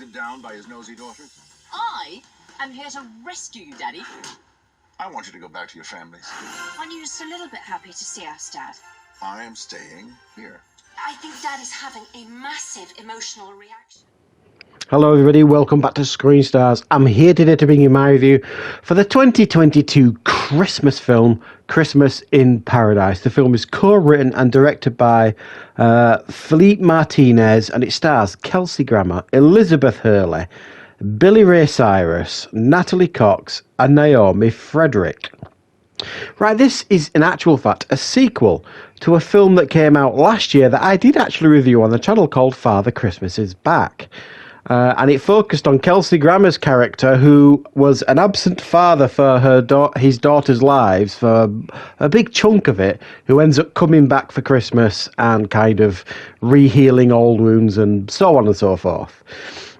hunted down by his nosy daughters? I am here to rescue you, Daddy. I want you to go back to your families. Aren't you just a little bit happy to see us, Dad? I am staying here. I think Dad is having a massive emotional reaction. Hello everybody, welcome back to Screenstars. I'm here today to bring you my review for the 2022 Christmas film, Christmas in Paradise. The film is co-written and directed by Felipe Martinez, and it stars Kelsey Grammer, Elizabeth Hurley, Billy Ray Cyrus, Natalie Cox and Naomi Frederick. Right, this is in actual fact a sequel to a film that came out last year that I did actually review on the channel called Father Christmas is Back. And it focused on Kelsey Grammer's character, who was an absent father for his daughter's lives for a big chunk of it, who ends up coming back for Christmas and kind of re-healing old wounds and so on and so forth.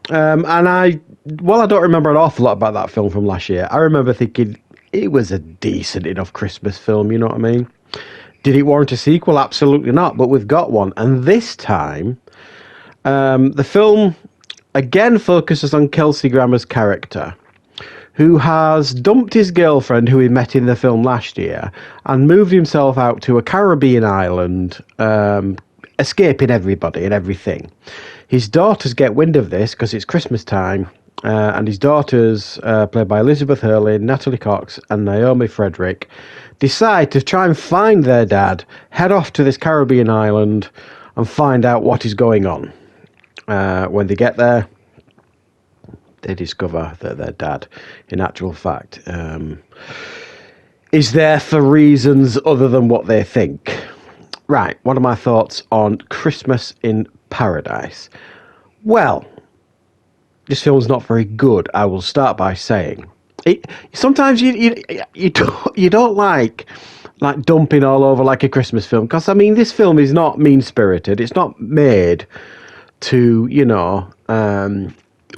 And I don't remember an awful lot about that film from last year. I remember thinking it was a decent enough Christmas film, you know what I mean? Did it warrant a sequel? Absolutely not, but we've got one. And this time, the film again focuses on Kelsey Grammer's character, who has dumped his girlfriend, who he met in the film last year, and moved himself out to a Caribbean island, escaping everybody and everything. His daughters get wind of this because it's Christmas time, and his daughters, played by Elizabeth Hurley, Natalie Cox and Naomi Frederick, decide to try and find their dad, head off to this Caribbean island and find out what is going on. When they get there, they discover that their dad, in actual fact, is there for reasons other than what they think. Right, what are my thoughts on Christmas in Paradise? Well, this film's not very good, I will start by saying. Sometimes you don't like dumping all over like a Christmas film, because, I mean, this film is not mean-spirited. It's not made to,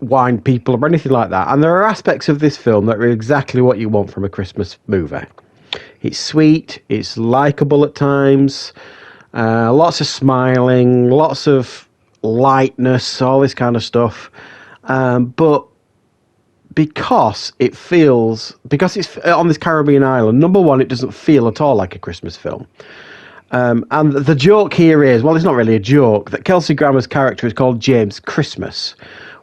wind people or anything like that. And there are aspects of this film that are exactly what you want from a Christmas movie. It's sweet, it's likeable at times, lots of smiling, lots of lightness, all this kind of stuff. But because it's on this Caribbean island, number one, it doesn't feel at all like a Christmas film. And the joke here is, well, it's not really a joke, that Kelsey Grammer's character is called James Christmas,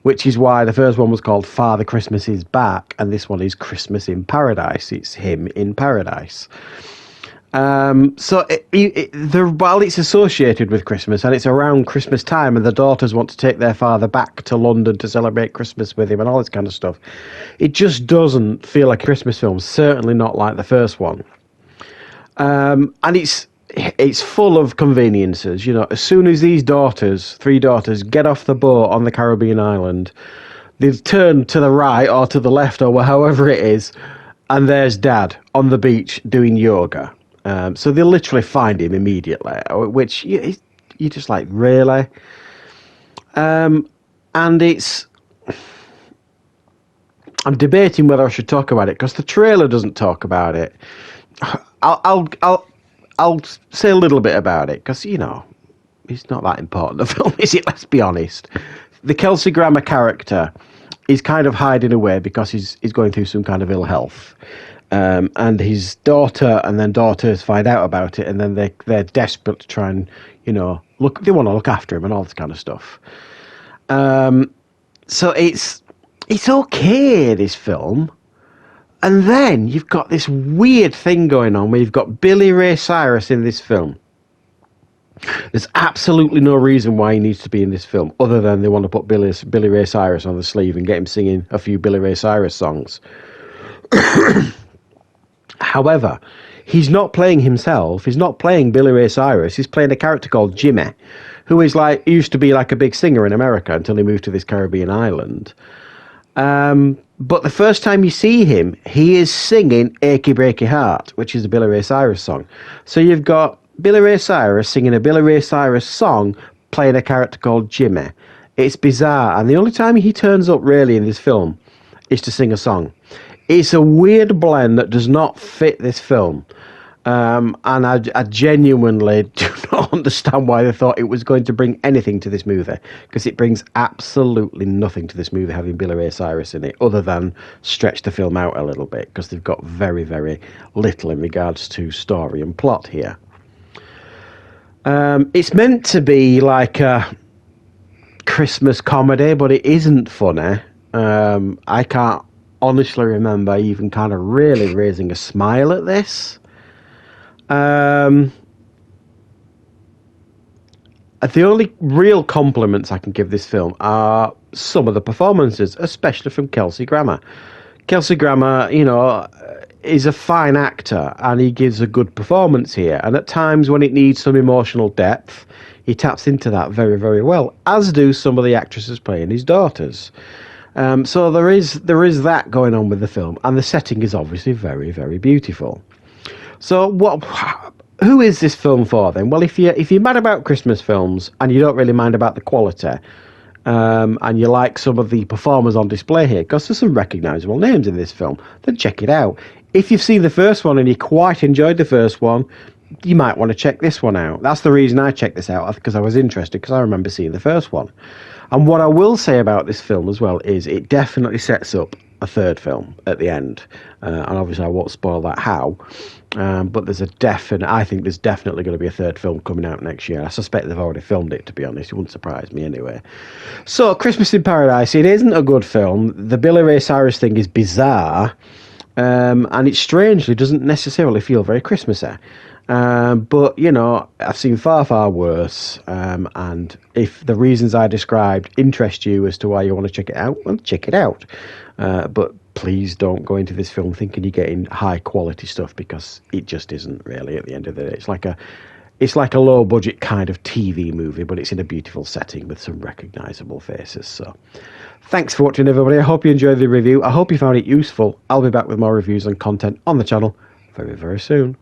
which is why the first one was called Father Christmas is Back, and this one is Christmas in Paradise. It's him in paradise. While it's associated with Christmas and it's around Christmas time and the daughters want to take their father back to London to celebrate Christmas with him and all this kind of stuff, it just doesn't feel like a Christmas film, certainly not like the first one. And it's full of conveniences. As soon as these three daughters, get off the boat on the Caribbean island, they turn to the right or to the left or however it is, and there's Dad on the beach doing yoga. So they literally find him immediately, which you're just like, really? And I'm debating whether I should talk about it because the trailer doesn't talk about it. I'll say a little bit about it because, it's not that important, the film, is it? Let's be honest. The Kelsey Grammer character is kind of hiding away because he's going through some kind of ill health. And his daughter and then daughters find out about it, and then they're desperate to try and, they want to look after him and all this kind of stuff. So it's okay, this film. And then you've got this weird thing going on where you've got Billy Ray Cyrus in this film. There's absolutely no reason why he needs to be in this film other than they want to put Billy Ray Cyrus on the sleeve and get him singing a few Billy Ray Cyrus songs. However, he's not playing himself. He's not playing Billy Ray Cyrus. He's playing a character called Jimmy, who used to be like a big singer in America until he moved to this Caribbean island. But the first time you see him, he is singing Achy Breaky Heart, which is a Billy Ray Cyrus song. So you've got Billy Ray Cyrus singing a Billy Ray Cyrus song, playing a character called Jimmy. It's bizarre, and the only time he turns up really in this film is to sing a song. It's a weird blend that does not fit this film. And I genuinely do not understand why they thought it was going to bring anything to this movie, because it brings absolutely nothing to this movie having Billy Ray Cyrus in it, other than stretch the film out a little bit, because they've got very, very little in regards to story and plot here. It's meant to be like a Christmas comedy, but it isn't funny. I can't honestly remember even kind of really raising a smile at this. The only real compliments I can give this film are some of the performances, especially from Kelsey Grammer. Kelsey Grammer, you know, is a fine actor, and he gives a good performance here. And at times when it needs some emotional depth, he taps into that very, very well, as do some of the actresses playing his daughters. So there is that going on with the film, and the setting is obviously very, very beautiful. So who is this film for then? Well, if you're mad about Christmas films and you don't really mind about the quality, and you like some of the performers on display here, because there's some recognisable names in this film, then check it out. If you've seen the first one and you quite enjoyed the first one, you might want to check this one out. That's the reason I checked this out, because I was interested, because I remember seeing the first one. And what I will say about this film as well is it definitely sets up a third film at the end. And obviously I won't spoil that how. But I think there's definitely going to be a third film coming out next year. I suspect they've already filmed it, to be honest. It wouldn't surprise me anyway. So, Christmas in Paradise, it isn't a good film. The Billy Ray Cyrus thing is bizarre. And it strangely doesn't necessarily feel very Christmassy. But, you know, I've seen far, far worse. And if the reasons I described interest you as to why you want to check it out, well, check it out. But please don't go into this film thinking you're getting high quality stuff, because it just isn't really at the end of the day. It's like a low budget kind of TV movie, but it's in a beautiful setting with some recognisable faces. So thanks for watching, everybody. I hope you enjoyed the review. I hope you found it useful. I'll be back with more reviews and content on the channel very, very soon.